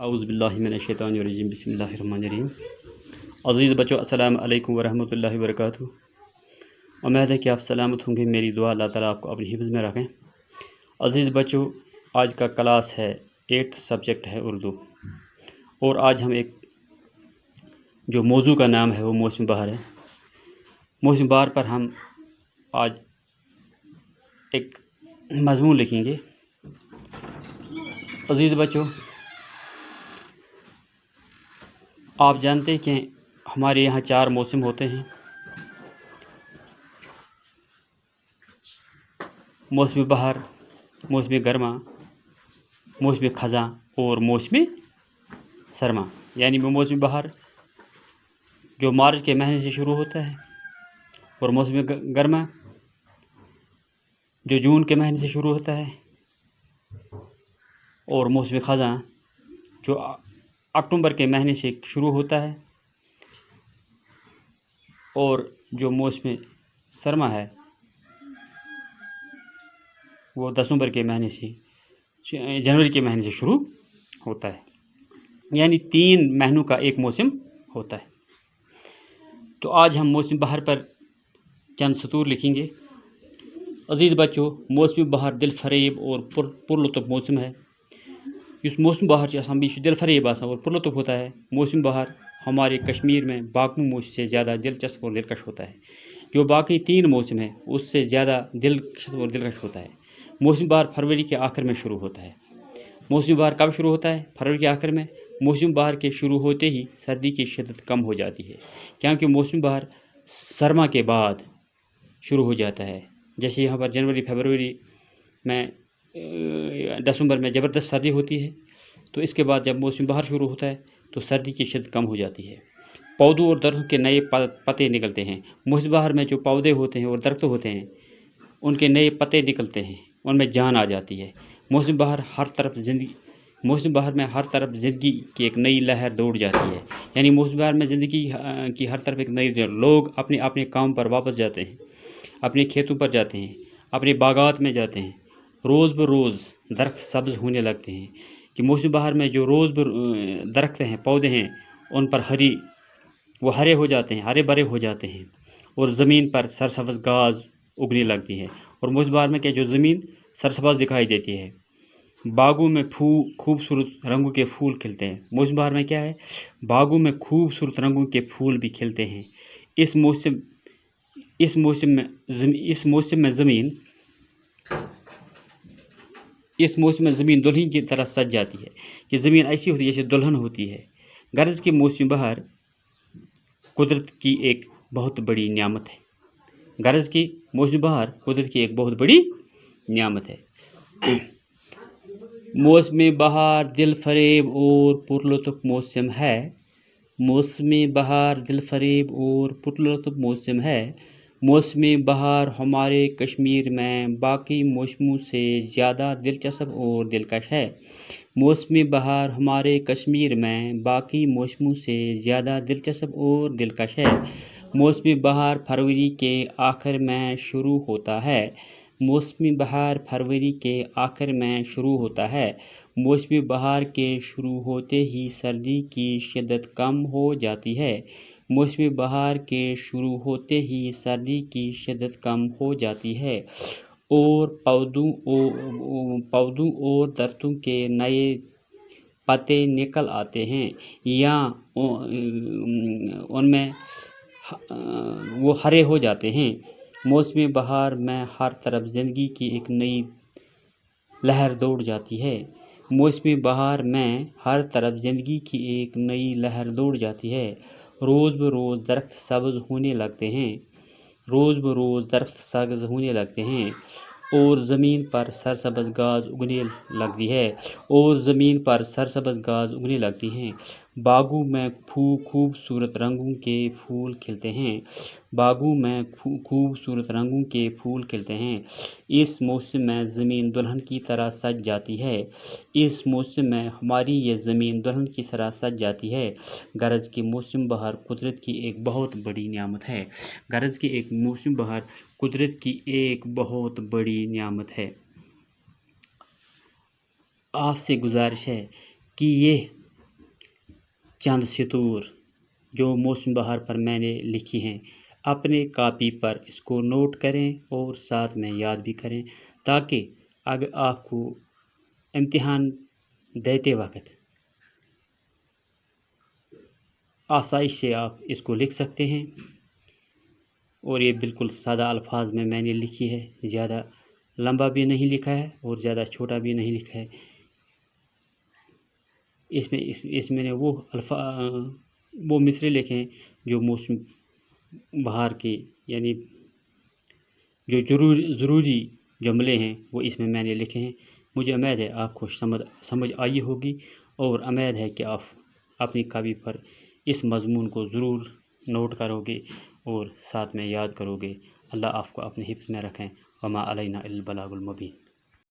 اعوذ باللہ من الشیطان الرجیم بسم اللہ الرحمن الرحیم۔ عزیز بچوں، السلام علیکم ورحمۃ اللہ وبرکاتہ۔ امید ہے کہ آپ سلامت ہوں گے۔ میری دعا اللہ تعالیٰ آپ کو اپنی حفظ میں رکھیں۔ عزیز بچوں، آج کا کلاس ہے 8th سبجیکٹ ہے اردو، اور آج ہم ایک جو موضوع کا نام ہے وہ موسم بہار ہے۔ موسم بہار پر ہم آج ایک مضمون لکھیں گے۔ عزیز بچوں، آپ جانتے ہیں کہ ہمارے یہاں 4 موسم ہوتے ہیں: موسم بہار، موسم گرما، موسم خزاں اور موسم سرما۔ یعنی موسم بہار جو مارچ کے مہینے سے شروع ہوتا ہے، اور موسم گرما جو جون کے مہینے سے شروع ہوتا ہے، اور موسم خزاں جو اکتوبر کے مہینے سے شروع ہوتا ہے، اور جو موسم سرما ہے وہ دسمبر کے مہینے سے جنوری کے مہینے سے شروع ہوتا ہے۔ یعنی 3 مہینوں کا ایک موسم ہوتا ہے۔ تو آج ہم موسم بہار پر چند سطور لکھیں گے۔ عزیز بچوں، موسم بہار دل فریب اور پرلطف موسم ہے۔ اس موسم بہار دل فریب اور پرلطف ہوتا ہے۔ موسم بہار ہمارے کشمیر میں باقی موسم سے زیادہ دلچسپ اور دلکش ہوتا ہے۔ جو باقی 3 موسم ہیں اس سے زیادہ دلچسپ اور دلکش ہوتا ہے۔ موسم بہار فروری کے آخر میں شروع ہوتا ہے۔ موسم بہار کب شروع ہوتا ہے؟ فروری کے آخر میں۔ موسم بہار کے شروع ہوتے ہی سردی کی شدت کم ہو جاتی ہے، کیونکہ موسم بہار سرما کے بعد شروع ہو جاتا ہے۔ جیسے یہاں پر جنوری فروری میں دسمبر میں زبردست سردی ہوتی ہے، تو اس کے بعد جب موسم بہار شروع ہوتا ہے تو سردی کی شدت کم ہو جاتی ہے۔ پودوں اور درختوں کے نئے پتے نکلتے ہیں۔ موسم بہار میں جو پودے ہوتے ہیں اور درخت ہوتے ہیں ان کے نئے پتے نکلتے ہیں، ان میں جان آ جاتی ہے۔ موسم بہار میں ہر طرف زندگی کی ایک نئی لہر دوڑ جاتی ہے۔ یعنی موسم بہار میں زندگی کی ہر طرف ایک نئی لوگ اپنے اپنے کام پر واپس جاتے ہیں، اپنے کھیتوں پر جاتے ہیں، اپنے باغات میں جاتے ہیں۔ روز بروز درخت سبز ہونے لگتے ہیں کہ موسم بہار میں جو درخت ہیں، پودے ہیں، ان پر ہرے ہو جاتے ہیں، ہرے بھرے ہو جاتے ہیں، اور زمین پر سرسبز گھاس اگنے لگتی ہے۔ اور موسم بہار میں کیا جو زمین سرسبز دکھائی دیتی ہے، باغوں میں خوبصورت رنگوں کے پھول کھلتے ہیں۔ موسم بہار میں کیا ہے؟ باغوں میں خوبصورت رنگوں کے پھول بھی کھلتے ہیں۔ اس موسم میں زمین دلہن کی طرح سج جاتی ہے کہ زمین ایسی ہوتی ہے جیسے دلہن ہوتی ہے۔ غرض کہ موسم بہار قدرت کی ایک بہت بڑی نعمت ہے۔ موسم بہار دل فریب اور پرلطف موسم ہے۔ موسم بہار دل فریب اور پرلطف موسم ہے۔ موسم بہار ہمارے کشمیر میں باقی موسموں سے زیادہ دلچسپ اور دلکش ہے۔ موسم بہار ہمارے کشمیر میں باقی موسموں سے زیادہ دلچسپ اور دلکش ہے۔ موسم بہار فروری کے آخر میں شروع ہوتا ہے۔ موسم بہار فروری کے آخر میں شروع ہوتا ہے۔ موسم بہار کے شروع ہوتے ہی سردی کی شدت کم ہو جاتی ہے۔ موسم بہار کے شروع ہوتے ہی سردی کی شدت کم ہو جاتی ہے، اور پودوں اور درختوں کے نئے پتے نکل آتے ہیں یا ان میں وہ ہرے ہو جاتے ہیں۔ موسم بہار میں ہر طرف زندگی کی ایک نئی لہر دوڑ جاتی ہے۔ موسم بہار میں ہر طرف زندگی کی ایک نئی لہر دوڑ جاتی ہے۔ روز بروز درخت سبز ہونے لگتے ہیں، اور زمین پر سرسبز گھاس اگنے لگتی ہیں۔ باغوں میں خوبصورت رنگوں کے پھول کھلتے ہیں۔ اس موسم میں زمین دلہن کی طرح سج جاتی ہے۔ غرض کہ موسم بہار قدرت کی ایک بہت بڑی نعمت ہے۔ آپ سے گزارش ہے کہ یہ چند سطور جو موسم بہار پر میں نے لکھی ہیں اپنے کاپی پر اس کو نوٹ کریں اور ساتھ میں یاد بھی کریں، تاکہ اگر آپ کو امتحان دیتے وقت آسائش سے آپ اس کو لکھ سکتے ہیں۔ اور یہ بالکل سادہ الفاظ میں نے لکھی ہے، زیادہ لمبا بھی نہیں لکھا ہے اور زیادہ چھوٹا بھی نہیں لکھا ہے۔ اس میں نے وہ مصرے لکھے ہیں جو موسم بہار کے، یعنی جو ضروری جملے ہیں وہ اس میں نے لکھے ہیں۔ مجھے امید ہے آپ کو سمجھ آئی ہوگی، اور امید ہے کہ آپ اپنی کاپی پر اس مضمون کو ضرور نوٹ کرو گے اور ساتھ میں یاد کرو گے۔ اللہ آپ کو اپنے حفظ میں رکھیں۔ وما علینا الا البلاغ المبین۔